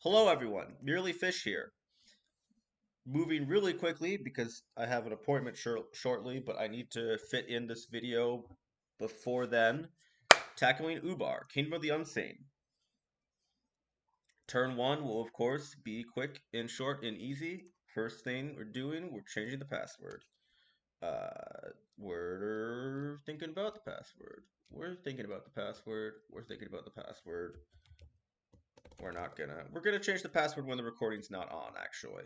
Hello everyone, Merely Fish here. Moving really quickly because I have an appointment shortly, but I need to fit in this video before then. Tackling Ubar, Kingdom of the Unseen. Turn 1 will of course be quick and short and easy. First thing we're doing, we're changing the password. We're thinking about the password. We're thinking about the password. We're thinking about the password. We're gonna change the password when the recording's not on, actually.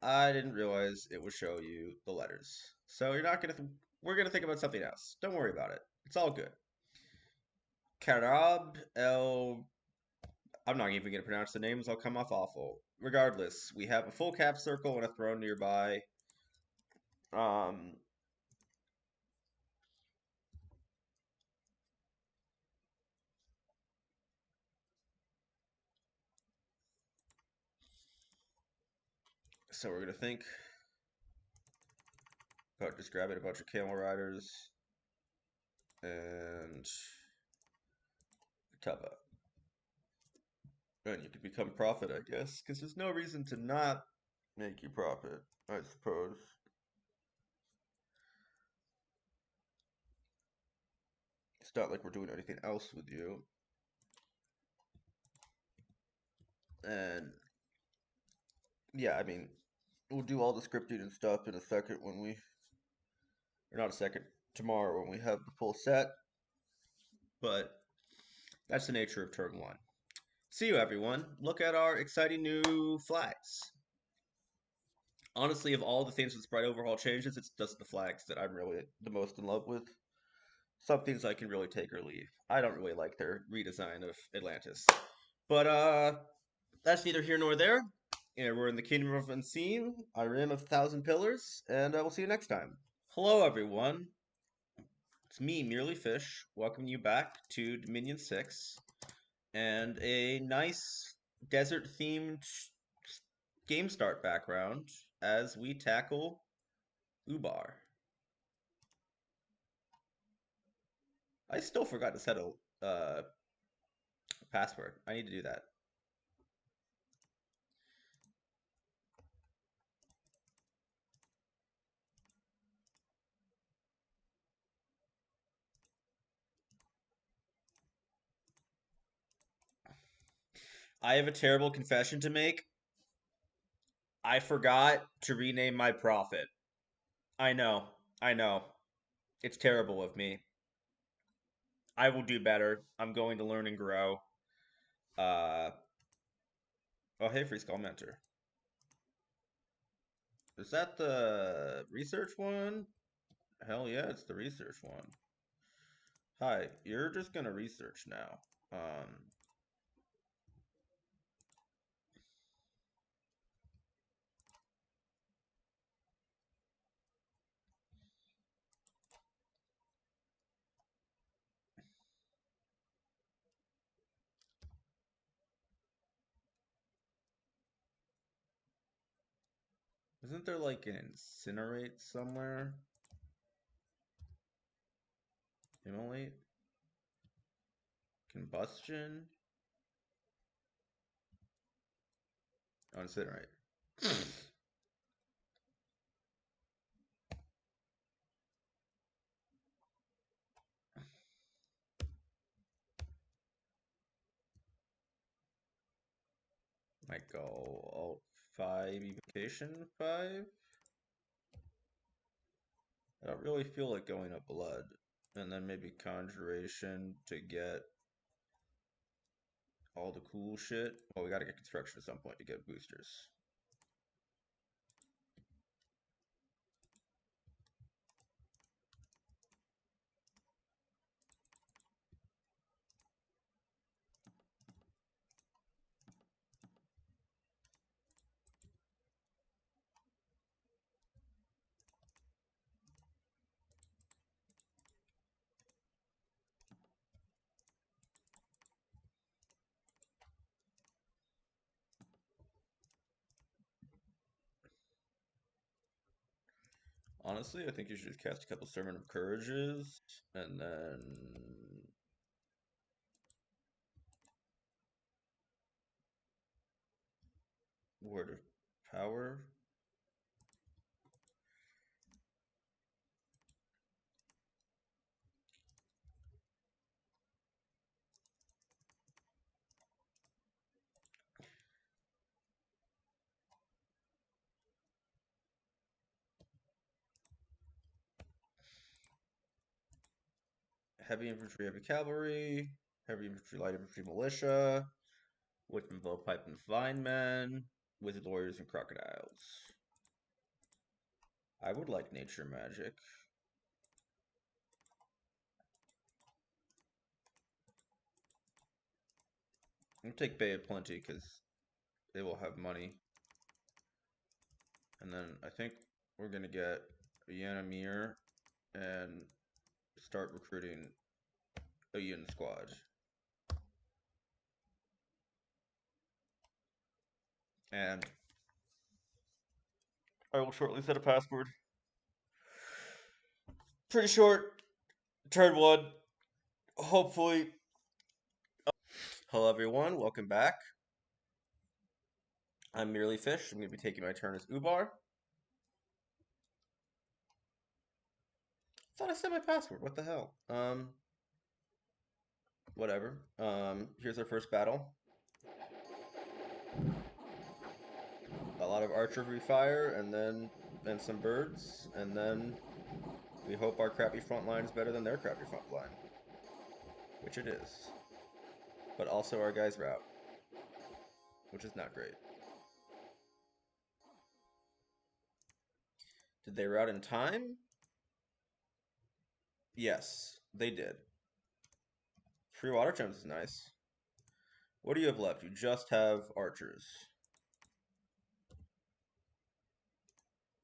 I didn't realize it would show you the letters. So you're not gonna, we're gonna think about something else. Don't worry about it. It's all good. Karab El, I'm not even gonna pronounce the names, I'll come off awful. Regardless, we have a full cap circle and a throne nearby. Um, so we're gonna think about just grabbing a bunch of camel riders and Tubba. And you could become prophet, I guess, because there's no reason to not make you prophet, I suppose. It's not like we're doing anything else with you. And yeah, I mean, we'll do all the scripting and stuff in a second when we, or not a second, tomorrow when we have the full set. But that's the nature of turn one. See you, everyone. Look at our exciting new flags. Honestly, of all the things with Sprite Overhaul changes, it's just the flags that I'm really the most in love with. Some things I can really take or leave. I don't really like their redesign of Atlantis. But that's neither here nor there. And we're in the Kingdom of Unseen, our Rim of Thousand Pillars, and we'll see you next time. Hello, everyone. It's me, Merely Fish, welcoming you back to Dominion 6 and a nice desert themed game start background as we tackle Ubar. I still forgot to set a password. I need to do that. I have a terrible confession to make. I forgot to rename my prophet. I know. I know. It's terrible of me. I will do better. I'm going to learn and grow. Uh, oh, hey, Free Skull Mentor. Is that the research one? Hell yeah, it's the research one. Hi, you're just gonna research now. Isn't there like an incinerate somewhere? Immolate? Combustion? Oh, incinerate. Might go Alt 5, Evocation 5. I don't really feel like going up blood. And then maybe Conjuration to get all the cool shit. Well, we gotta get Construction at some point to get boosters. Honestly, I think you should just cast a couple Sermon of Courages, and then Word of power. Heavy infantry, heavy cavalry, heavy infantry, light infantry, militia, woodsman, blowpipe, and fine men, wizard warriors, and crocodiles. I would like nature magic. I'm gonna take Bay of Plenty because they will have money. And then I think we're gonna get Yanamir and start recruiting a Yin squad. And I will shortly set a password. Pretty short. Turn one. Hopefully. Hello everyone, welcome back. I'm Merely Fish. I'm going to be taking my turn as Ubar. Thought I set my password. What the hell? Whatever. Here's our first battle. A lot of archery fire, and some birds, and then we hope our crappy front line is better than their crappy front line, which it is. But also our guys route, which is not great. Did they route in time? Yes, they did. Free water gems is nice. What do you have left? You just have archers.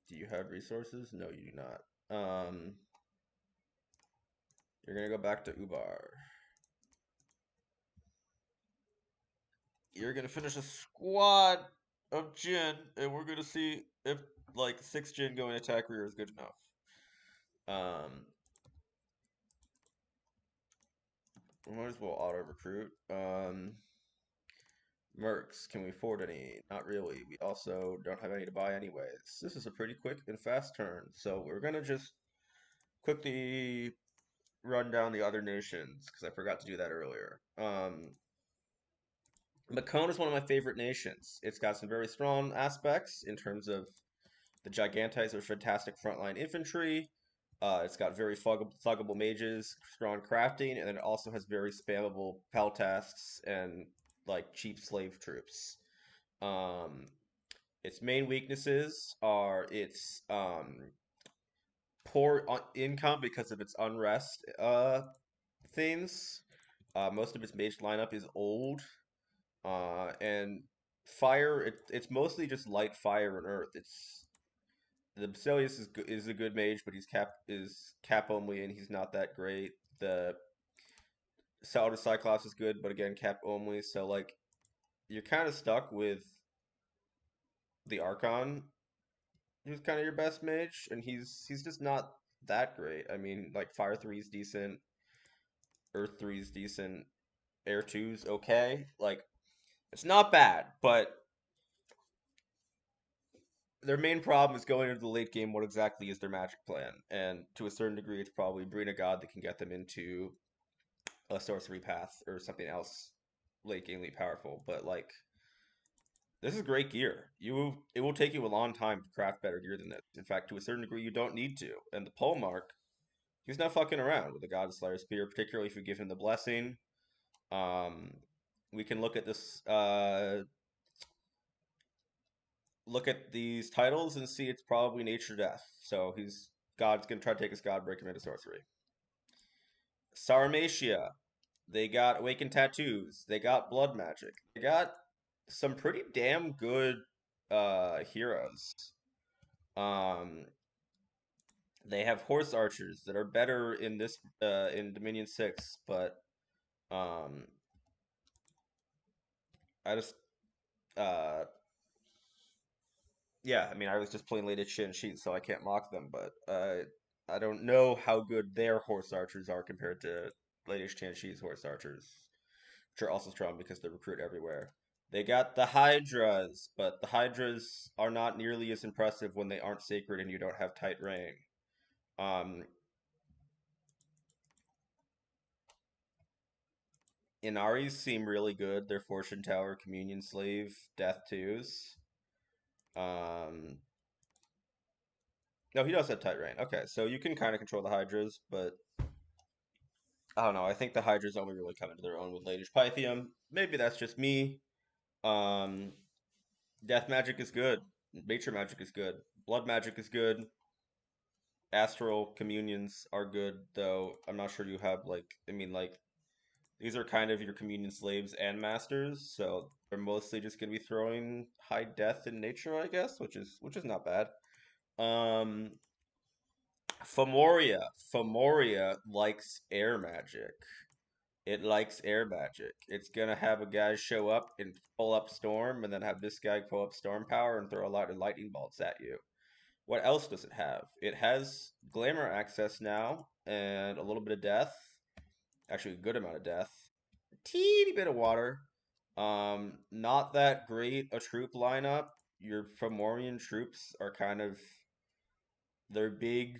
Do you have resources? No, you do not. You're gonna go back to Ubar. You're gonna finish a squad of Jin, and we're gonna see if like 6 Jin going attack rear is good enough. We might as well auto recruit. Mercs, can we afford any? Not really. We also don't have any to buy anyways. This is a pretty quick and fast turn, so we're gonna just quickly run down the other nations because I forgot to do that earlier. Macon is one of my favorite nations. It's got some very strong aspects in terms of the Gigantites are fantastic frontline infantry. It's got very thuggable mages, strong crafting, and then it also has very spammable peltasts and like cheap slave troops. Um, its main weaknesses are its poor income because of its unrest things. Most of its mage lineup is old, and fire. It's mostly just light fire and earth. It's the Basilius is a good mage, but he's cap only, and he's not that great. The Salad Cyclops is good, but again cap only. So like you're kind of stuck with the Archon, who's kind of your best mage, and he's just not that great. I mean, like Fire 3 is decent, Earth 3 is decent, Air 2's okay. Like it's not bad, but their main problem is going into the late game. What exactly is their magic plan? And to a certain degree, it's probably Brina God that can get them into a sorcery path or something else late gamely powerful. But like this is great gear. It will take you a long time to craft better gear than this. In fact, to a certain degree, you don't need to. And the pole mark, he's not fucking around with the God Slayer Spear, particularly if you give him the blessing. Um, we can look at this. Look at these titles and see it's probably nature death. So he's God's gonna try to take his God, break him into sorcery. Sarmatia, they got awakened tattoos. They got blood magic. They got some pretty damn good heroes. Um, they have horse archers that are better in this in Dominion 6, but um, I just uh, yeah, I mean I was just playing latest Shin Sheet, so I can't mock them, but I don't know how good their horse archers are compared to latest Chan Shi's horse archers, which are also strong because they recruit everywhere. They got the Hydras, but the Hydras are not nearly as impressive when they aren't sacred and you don't have tight rain. Um, Inaris seem really good. They're Fortune Tower, Communion Slave, Death Twos. Um, no, he does have tight rain. Okay, so you can kind of control the Hydras, but I don't know. I think the Hydras only really come into their own with Ladish Pythium. Maybe that's just me. Um, Death Magic is good. Nature Magic is good. Blood Magic is good. Astral Communions are good, though I'm not sure you have like these are kind of your communion slaves and masters, so they're mostly just gonna be throwing high death in nature, I guess, which is not bad. Um, Fomoria likes air magic. It likes air magic. It's gonna have a guy show up and pull up storm, and then have this guy pull up storm power and throw a lot of lightning bolts at you. What else does it have? It has glamour access now and a little bit of death. Actually, a good amount of death. Teeny bit of water. Not that great a troop lineup. Your Fomorian troops are kind of they're big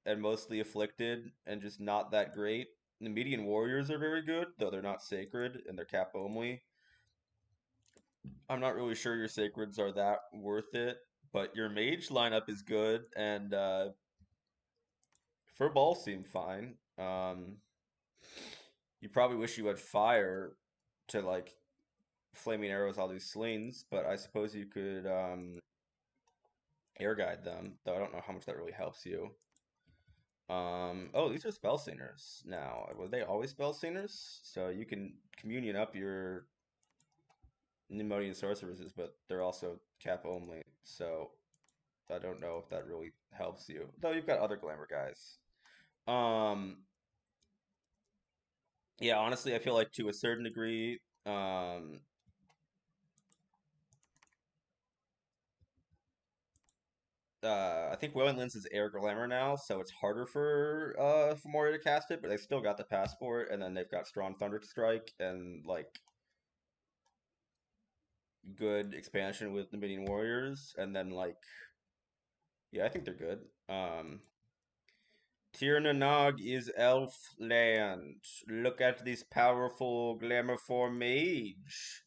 and mostly afflicted and just not that great. The median warriors are very good, though they're not sacred and they're cap only. I'm not really sure your sacreds are that worth it, but your mage lineup is good and fur balls seem fine. You probably wish you had fire to like flaming arrows, all these slings, but I suppose you could air guide them, though I don't know how much that really helps you. Oh, these are spell singers now. Were they always spell singers? So you can communion up your Nimonian sorceresses, but they're also cap only. So I don't know if that really helps you. Though you've got other glamour guys. Um, yeah, honestly, I feel like to a certain degree, I think Wailing Lens is air glamour now, so it's harder for Moria to cast it, but they still got the passport, and then they've got strong Thunder Strike and like good expansion with the Dominion Warriors, and then like yeah, I think they're good. Tirnanog is elf land. Look at this powerful glamour for mage.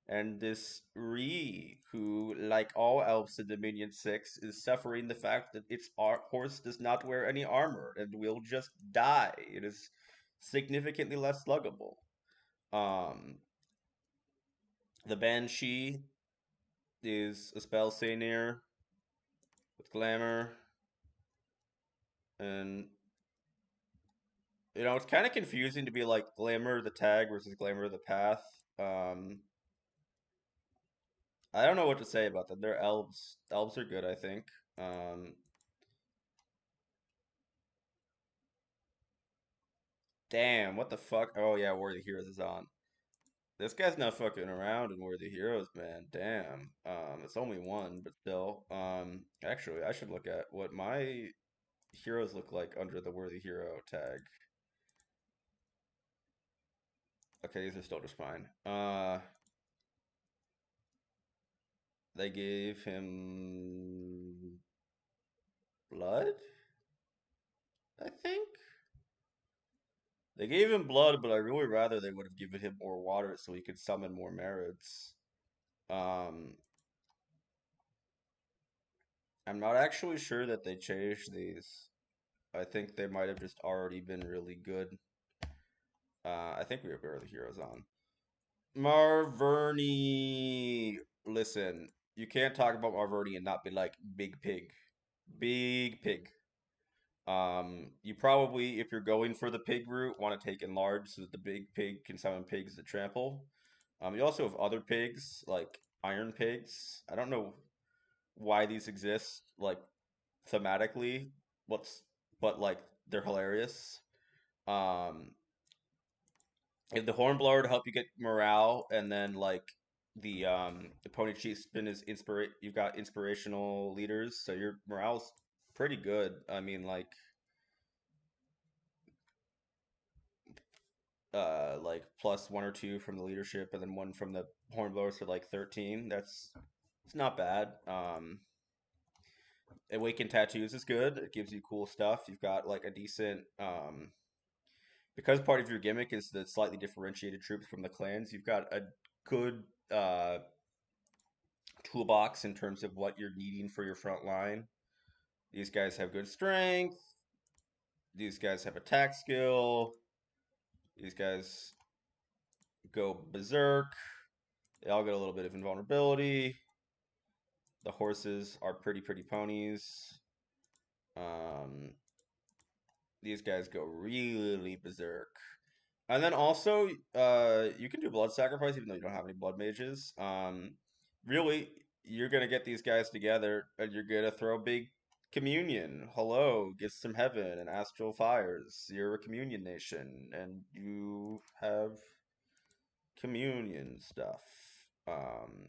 And this Ree, who, like all elves in Dominion 6, is suffering the fact that its horse does not wear any armor and will just die. It is significantly less sluggable. Um, the Banshee is a spell senior with glamour, and it's kind of confusing to be like glamour of the tag versus glamour of the path. Um, I don't know what to say about them. They're elves. Elves are good, I think. Um, damn, what the fuck? Oh yeah, Worthy Heroes is on. This guy's not fucking around in Worthy Heroes, man. Damn. It's only one, but still. Actually, I should look at what my heroes look like under the Worthy Hero tag. Okay, these are still just fine. They gave him blood, I think. They gave him blood, but I really rather they would have given him more water so he could summon more merits. Um, I'm not actually sure that they changed these. I think they might have just already been really good. I think we have Bear the Heroes on. Marverny. Listen, you can't talk about Marverny and not be like Big Pig. Big Pig. You probably, if you're going for the pig route, want to take enlarge so that the big pig can summon pigs that trample. You also have other pigs, like iron pigs. I don't know why these exist, like thematically, what's but like they're hilarious. Um, if the hornblower to help you get morale, and then like the pony chieftain is inspire. You've got inspirational leaders, so your morale's pretty good. I mean, like plus one or two from the leadership, and then one from the hornblowers for like 13. It's not bad. Awakened Tattoos is good. It gives you cool stuff. You've got like a decent because part of your gimmick is the slightly differentiated troops from the clans. You've got a good toolbox in terms of what you're needing for your front line. These guys have good strength. These guys have attack skill. These guys go berserk. They all get a little bit of invulnerability. The horses are pretty ponies. Um, these guys go really berserk. And then also, you can do blood sacrifice even though you don't have any blood mages. Really, you're gonna get these guys together and you're gonna throw big communion. Hello, get some heaven and astral fires. You're a communion nation and you have communion stuff. Um,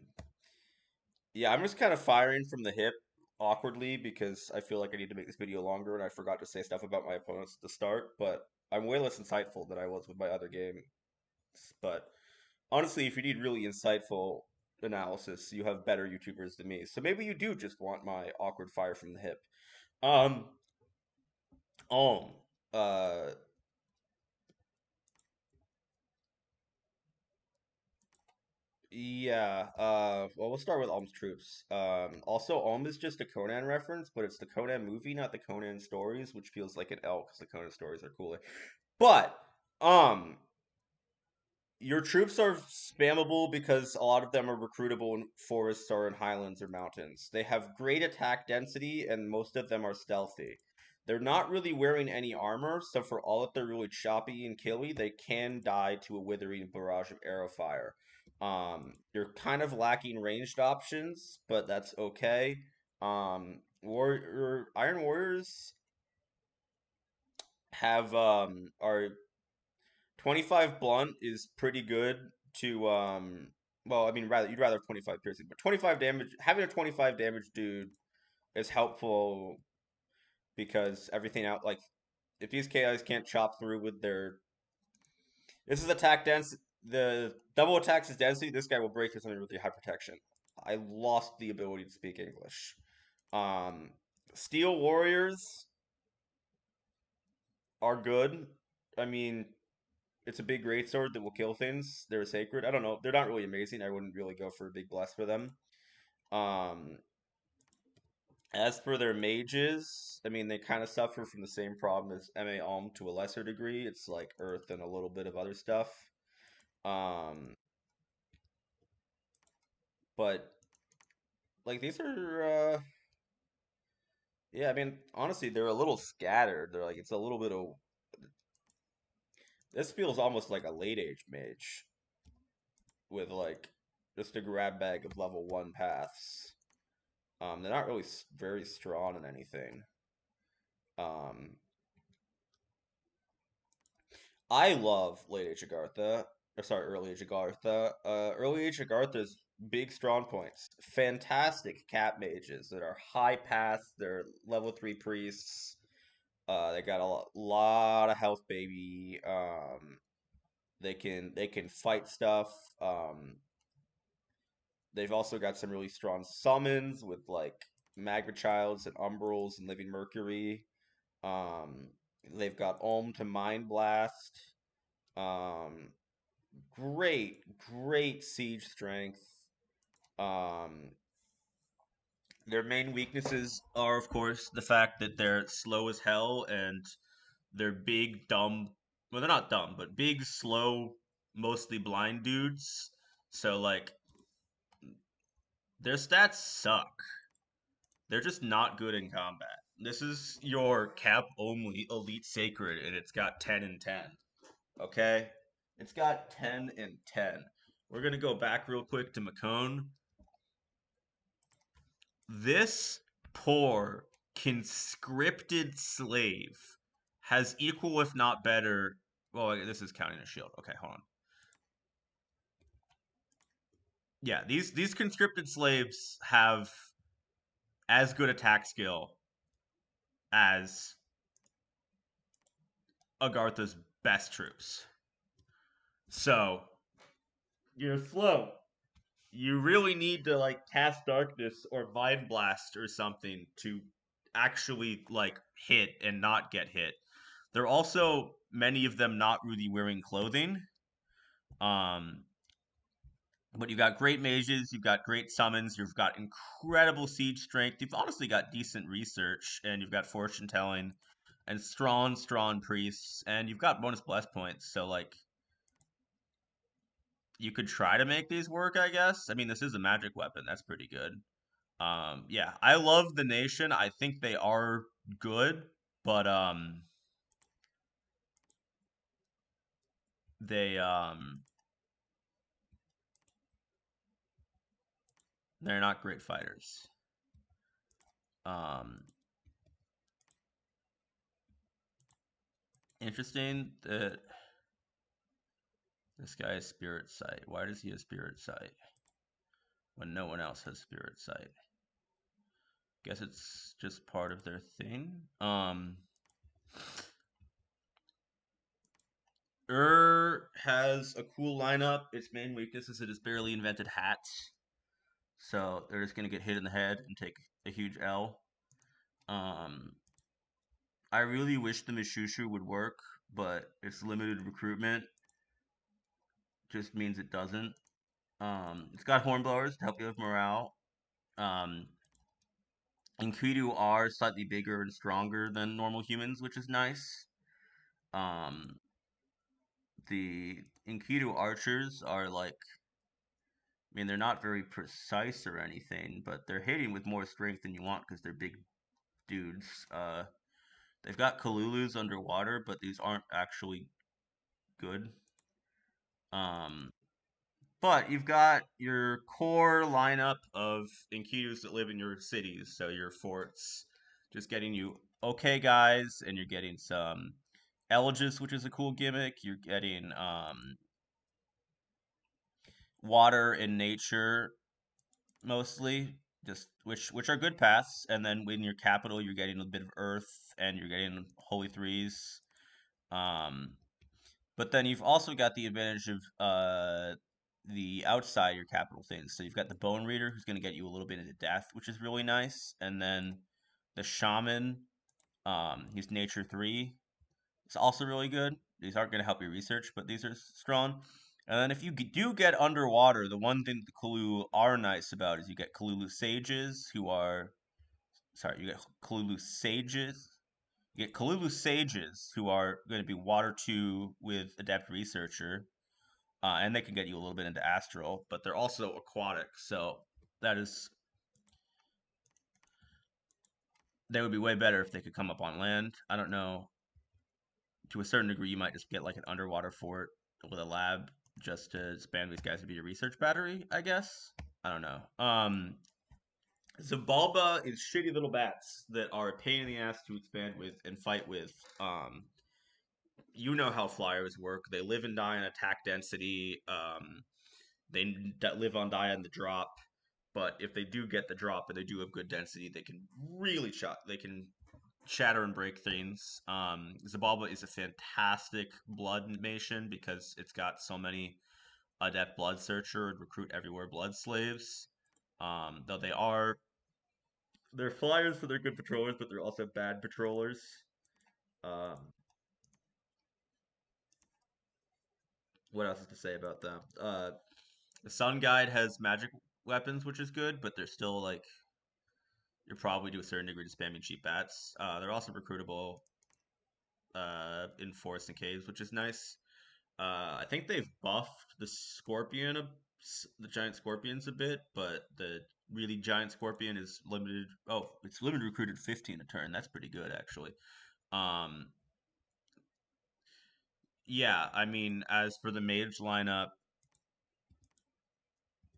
yeah, I'm just kind of firing from the hip awkwardly because I feel like I need to make this video longer and I forgot to say stuff about my opponents at the start, but I'm way less insightful than I was with my other game. But honestly, if you need really insightful analysis, you have better YouTubers than me. So maybe you do just want my awkward fire from the hip. Um, um, uh, yeah, well, we'll start with Alm's troops. Also, Alm is just a Conan reference, but it's the Conan movie, not the Conan stories, which feels like an L because the Conan stories are cooler. But, um, your troops are spammable because a lot of them are recruitable in forests or in highlands or mountains. They have great attack density and most of them are stealthy. They're not really wearing any armor, so for all that they're really choppy and killy, they can die to a withering barrage of arrow fire. You're kind of lacking ranged options, but that's okay. Iron Warriors have are 25 blunt is pretty good to well, I mean rather you'd rather have 25 piercing, but 25 damage having a 25 damage dude is helpful because everything out like if these KIs can't chop through with their this is attack dense the double attacks is density, this guy will break through something with the high protection. I lost the ability to speak English. Um Steel Warriors are good. I mean, it's a big greatsword that will kill things. They're sacred. I don't know. They're not really amazing. I wouldn't really go for a big bless for them. Um, as for their mages, I mean, they kind of suffer from the same problem as MA Alm to a lesser degree. It's like Earth and a little bit of other stuff. Um, but like these are, yeah. I mean, honestly, they're a little scattered. They're like it's a little bit of. This feels almost like a late age mage with like just a grab bag of level 1 paths. They're not really very strong in anything. Um, I love late age Agartha. Or sorry, early age Agartha. Early age Agartha's big strong points. Fantastic cat mages that are high path. They're level 3 priests. They got a lot of health, baby. They can fight stuff. They've also got some really strong summons with like Magma Childs and Umbrals and Living Mercury. Um, they've got Ulm to Mind Blast. Um, great siege strength. Um, their main weaknesses are, of course, the fact that they're slow as hell and they're big, dumb. Well, they're not dumb, but big, slow, mostly blind dudes. So, like, their stats suck. They're just not good in combat. This is your cap only elite sacred, and it's got 10 and 10. Okay? It's got 10 and 10. We're going to go back real quick to Macone. This poor conscripted slave has equal, if not better. Well, this is counting a shield. Okay, hold on. Yeah, these conscripted slaves have as good attack skill as Agartha's best troops. So you're slow. you really need to like cast darkness or mind blast or something to actually like hit and not get hit. There are also many of them not really wearing clothing. Um, but you've got great mages, you've got great summons, you've got incredible siege strength, you've honestly got decent research, and you've got fortune telling and strong priests, and you've got bonus bless points. So like you could try to make these work, I guess. I mean, this is a magic weapon. That's pretty good. Yeah, I love the nation. I think they are good, but they they're not great fighters. Um, Interesting that this guy has spirit sight. Why does he have spirit sight when no one else has spirit sight? Guess it's just part of their thing. Has a cool lineup. Its main weakness is it has barely invented hats. So they're just gonna get hit in the head and take a huge L. Um, I really wish the Mishushu would work, but its limited recruitment just means it doesn't. It's got hornblowers to help you with morale. Um, Enkidu are slightly bigger and stronger than normal humans, which is nice. Um, the Enkidu archers are like, I mean, they're not very precise or anything, but they're hitting with more strength than you want because they're big dudes. They've got Kalulus underwater, but these aren't actually good. Um, but you've got your core lineup of Enkidus that live in your cities, so your forts, just getting you okay guys, and you're getting some Elegies, which is a cool gimmick. You're getting water and nature mostly, just which are good paths. And then in your capital, you're getting a bit of earth, and you're getting holy threes. Um, But then you've also got the advantage of the outside your capital things. So you've got the Bone Reader who's going to get you a little bit into death, which is really nice. And then the Shaman, who's Nature 3, is also really good. These aren't going to help your research, but these are strong. And then if you do get underwater, the one thing the Kalulu are nice about is you get Kalulu Sages, who are sorry, you get Kalulu Sages. You get Kalulu Sages, who are going to be Water 2 with Adept Researcher, and they can get you a little bit into Astral, but they're also aquatic, so that is they would be way better if they could come up on land. I don't know. To a certain degree, you might just get like an underwater fort with a lab just to spam these guys to be your research battery, I guess. I don't know. Zabalba is shitty little bats that are a pain in the ass to expand with and fight with. You know how flyers work. They live and die on attack density. They live on die on the drop. But if they do get the drop and they do have good density, they can really shot. They can shatter and break things. Zabalba is a fantastic blood nation because it's got so many adept blood searcher and recruit everywhere blood slaves. Though they're flyers, so they're good patrollers, but they're also bad patrollers. Um, what else is to say about them? The Sun Guide has magic weapons, which is good, but they're still like you're probably to a certain degree to spamming cheap bats. They're also recruitable in forests and caves, which is nice. I think they've buffed the giant scorpions a bit, but the really giant scorpion is limited. Oh, it's limited recruited 15 a turn. That's pretty good actually. Um, yeah, I mean, as for the mage lineup,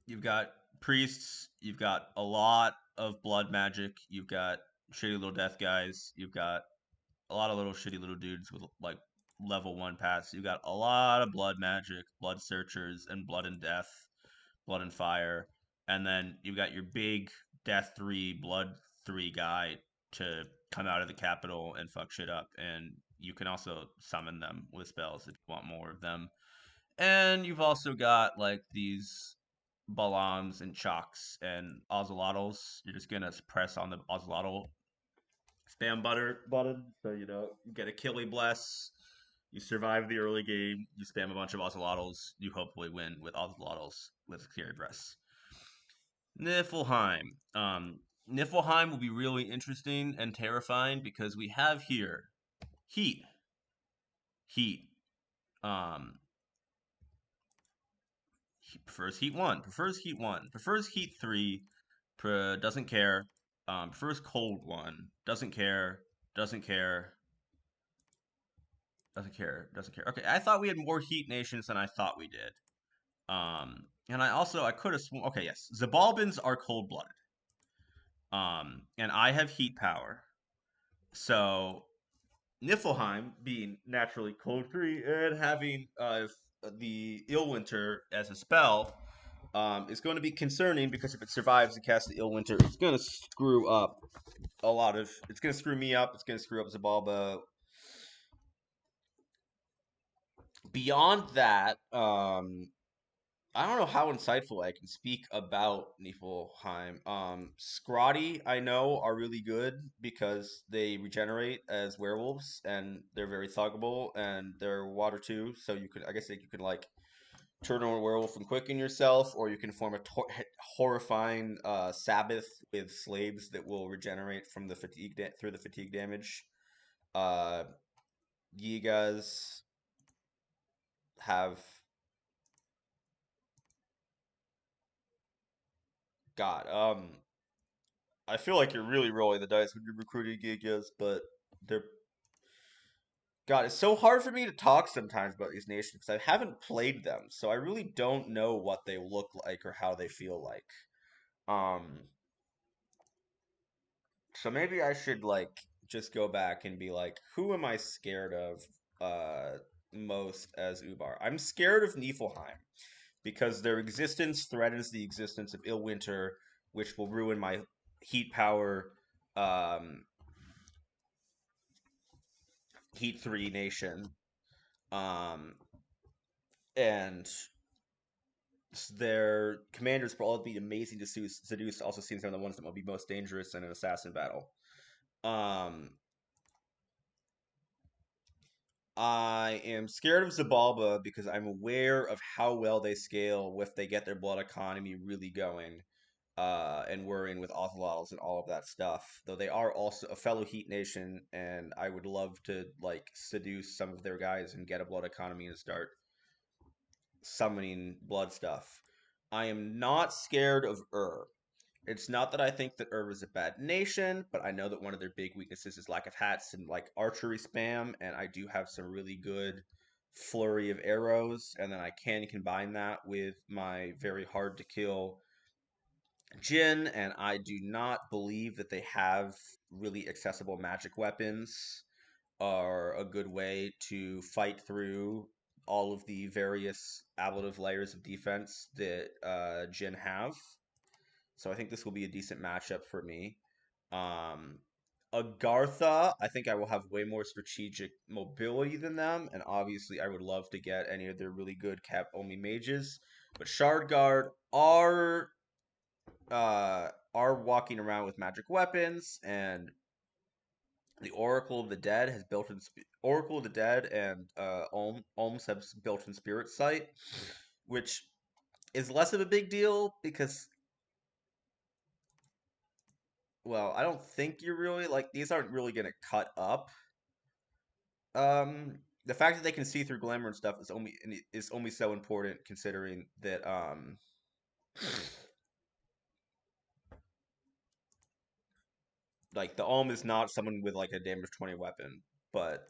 you've got priests, you've got a lot of blood magic, you've got shitty little death guys, you've got a lot of little shitty little dudes with like level one paths. You got a lot of blood magic, blood searchers, and blood and death, blood and fire, and then you got your big death 3, blood 3 guy to come out of the capital and fuck shit up. And you can also summon them with spells if you want more of them. And you've also got like these Balams and Chalks and Ozelotls. You're just gonna press on the Ozelotl spam button. So you get a Killy Bless. You survive the early game. You spam a bunch of Ozelotls. You hopefully win with Ozelotls with Fury Press. Niflheim. Niflheim will be really interesting and terrifying because we have here Heat. Heat. Um, he prefers Heat 1. Prefers Heat 1. Prefers Heat 3. Doesn't care. Prefers Cold 1. Doesn't care. Doesn't care. Doesn't care. Doesn't care. Okay, I thought we had more Heat nations than I thought we did. And I could have sworn. Okay, yes, Zabalbans are cold blooded. And I have Heat power. So Niflheim being naturally cold 3 and having the Illwinter as a spell is going to be concerning because if it survives and casts the Illwinter, it's going to screw up a lot of. It's going to screw me up. It's going to screw up Zabalba. Beyond that, I don't know how insightful I can speak about Niflheim. Scrotty, I know, are really good because they regenerate as werewolves and they're very thuggable and they're water too. So I guess you can like turn on a werewolf and quicken yourself, or you can form a horrifying Sabbath with slaves that will regenerate from the through the fatigue damage. Uh, Yigas have God. I feel like you're really rolling the dice when you're recruiting Gigas, but they're God. It's so hard for me to talk sometimes about these nations because I haven't played them, so I really don't know what they look like or how they feel like. Um, So maybe I should like just go back and be like, who am I scared of most as Ubar? I'm scared of Niflheim because their existence threatens the existence of Illwinter, which will ruin my heat power um heat 3 nation. Um and their commanders will all be amazing to seduce also seems they're the ones that will be most dangerous in an assassin battle. Um I am scared of Zabalba because I'm aware of how well they scale if they get their blood economy really going, and worrying with Othlots and all of that stuff. Though they are also a fellow Heat nation, and I would love to like seduce some of their guys and get a blood economy and start summoning blood stuff. I am not scared of It's not that I think that is a bad nation, but I know that one of their big weaknesses is lack of hats and like archery spam, and I do have some really good flurry of arrows, and then I can combine that with my very hard to kill Jin, and I do not believe that they have really accessible magic weapons are a good way to fight through all of the various ablative layers of defense that Jin have. So I think this will be a decent matchup for me. Um, Agartha, I think I will have way more strategic mobility than them, and obviously I would love to get any of their really good cap only mages. But Shard Guard are walking around with magic weapons, and the Oracle of the Dead has built in Oracle of the Dead and Olms have built in Spirit Sight, which is less of a big deal because well, I don't think you're really like these aren't really gonna cut up. The fact that they can see through glamour and stuff is only so important considering that like the Alm is not someone with like a damage 20 weapon, but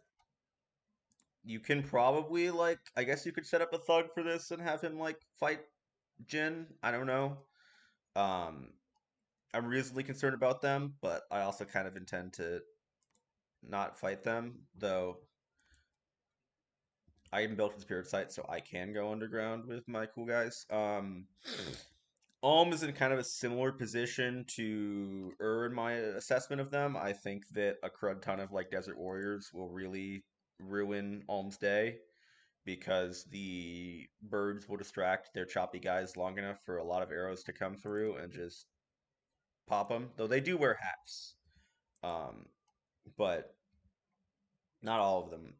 you can probably like I guess you could set up a thug for this and have him like fight Jin. I don't know. Um, I'm reasonably concerned about them, but I also kind of intend to not fight them, though I am built in Spirit Sight, so I can go underground with my cool guys. Ulm is in kind of a similar position to in my assessment of them. I think that a crud ton of like Desert Warriors will really ruin Ulm's day. because the birds will distract their choppy guys long enough for a lot of arrows to come through and just pop them. Though they do wear hats, um, but not all of them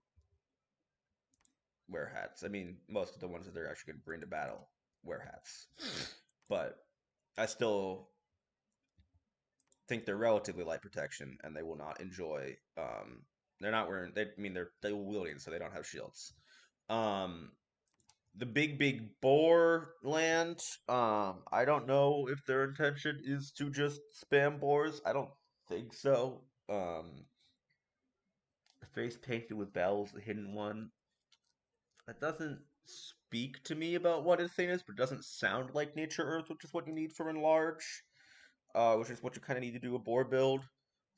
wear hats. I mean, most of the ones that they're actually going to bring to battle wear hats, but I still think they're relatively light protection, and they will not enjoy. They're not wearing. They I mean they're wielding, so they don't have shields. Um, the big boar land. I don't know if their intention is to just spam boars. I don't think so. Face painted with bells, the hidden one. That doesn't speak to me about what his thing is, but it doesn't sound like Nature Earth, which is what you need for enlarge. Which is what you kind of need to do a board build.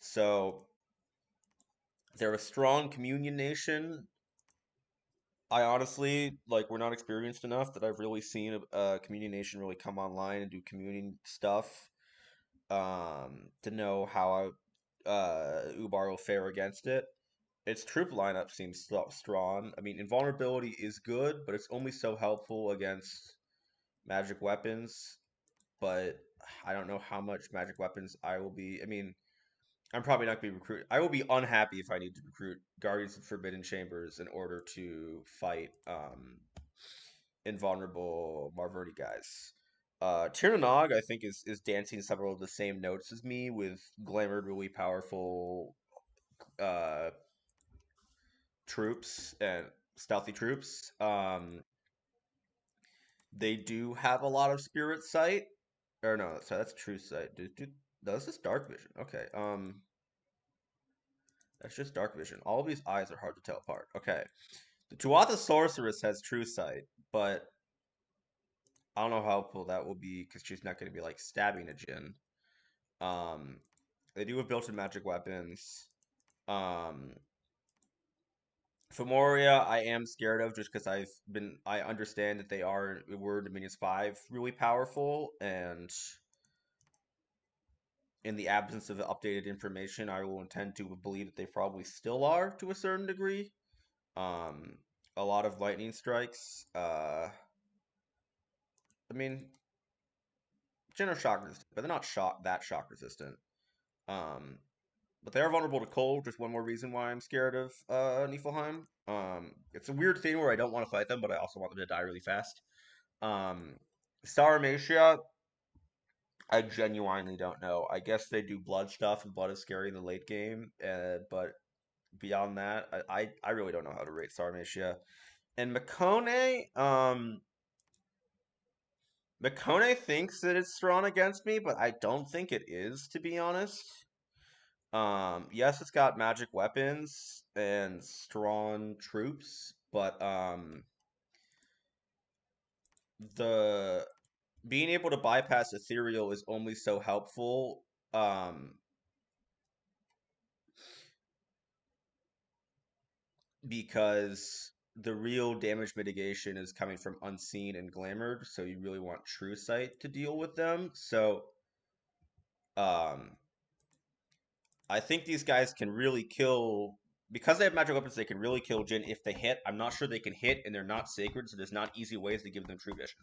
So they're a strong communion nation. I honestly like we're not experienced enough that I've really seen a communion nation really come online and do communing stuff to know how Ubar will fare against it. Its troop lineup seems strong. I mean, invulnerability is good, but it's only so helpful against magic weapons. But I don't know how much magic weapons I will be. I mean, I'm probably not going to be recruited. I will be unhappy if I need to recruit Guardians of Forbidden Chambers in order to fight invulnerable Marverdi guys. Tirnanog, I think, is dancing several of the same notes as me with glamored, really powerful uh, troops and stealthy troops. They do have a lot of spirit sight. Or no, sorry, that's true sight. No, this is dark vision. Okay. That's just dark vision. All of these eyes are hard to tell apart. Okay. The Tuatha Sorceress has true sight, but I don't know how helpful that will be because she's not going to be like stabbing a Jinn. Um, they do have built-in magic weapons. Um, Femoria, I am scared of just because I understand that they were Dominions 5 really powerful, and in the absence of updated information, I will intend to believe that they probably still are to a certain degree. Um, a lot of lightning strikes. I mean, Jinn are shock resistant, but they're not shock resistant. Um, but they are vulnerable to cold. Just one more reason why I'm scared of Niflheim. It's a weird thing where I don't want to fight them, but I also want them to die really fast. Um, Sarmatia, I genuinely don't know. I guess they do blood stuff, and blood is scary in the late game. But beyond that, I really don't know how to rate Sarmatia. And Makone thinks that it's strong against me, but I don't think it is, to be honest. Yes, it's got magic weapons and strong troops, but the being able to bypass ethereal is only so helpful. Um, because the real damage mitigation is coming from unseen and glamored, so you really want true sight to deal with them. So, um, I think these guys can really kill because they have magic weapons. They can really kill Jin if they hit. I'm not sure they can hit, and they're not sacred, so there's not easy ways to give them true vision.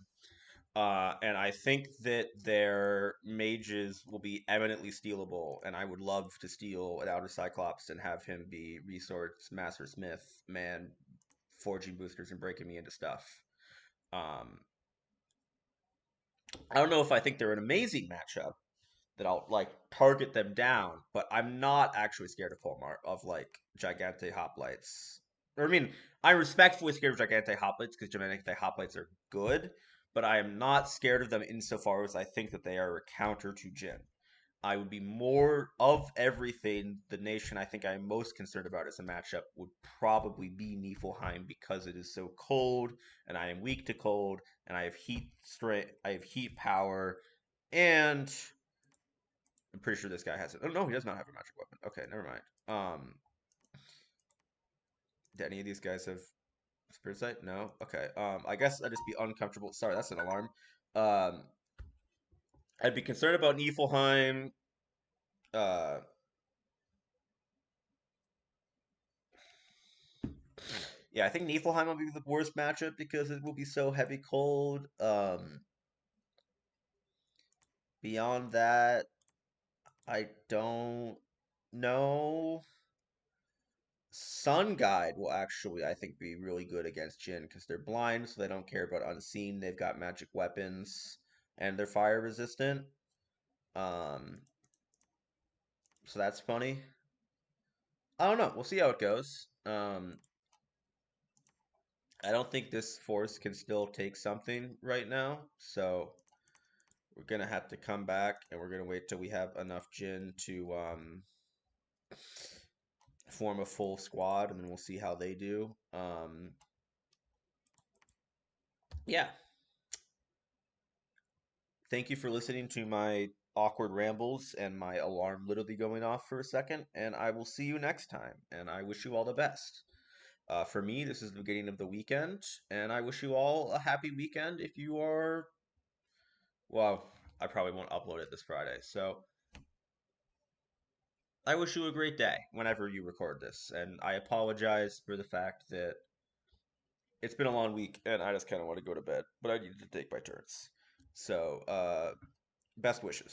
And I think that their mages will be eminently stealable, and I would love to steal an Outer Cyclops and have him be Resource Master Smith, man, forging boosters and breaking me into stuff. Um, I don't know if I think they're an amazing matchup, that I'll like target them down, but I'm not actually scared of Polmar of like Gigante Hoplites. Or I mean, I'm respectfully scared of Gigante Hoplites because Gigante Hoplites are good, but I am not scared of them insofar as I think that they are a counter to Jin. I would be more of everything. The nation I think I'm most concerned about as a matchup would probably be Niflheim because it is so cold, and I am weak to cold, and I have heat strength, I have heat power, and I'm pretty sure this guy has it. Oh no, he does not have a magic weapon. Okay, never mind. Do any of these guys have spirit sight? No. Okay. I guess I'd just be uncomfortable. Sorry, that's an alarm. Um, I'd be concerned about Niflheim. Uh, Yeah, I think Niflheim will be the worst matchup because it will be so heavy cold. Beyond that, I don't know. Sun Guide will actually, I think, be really good against Jin because they're blind, so they don't care about unseen. They've got magic weapons and they're fire resistant. Um, so that's funny. I don't know. We'll see how it goes. I don't think this force can still take something right now, so we're gonna have to come back and we're gonna wait till we have enough Jin to form a full squad, and then we'll see how they do. Yeah. Thank you for listening to my awkward rambles and my alarm literally going off for a second, and I will see you next time, and I wish you all the best. For me, this is the beginning of the weekend, and I wish you all a happy weekend if you are. Well, I probably won't upload it this Friday, so I wish you a great day whenever you record this, and I apologize for the fact that it's been a long week and I just kind of want to go to bed, but I need to take my turns. So, best wishes.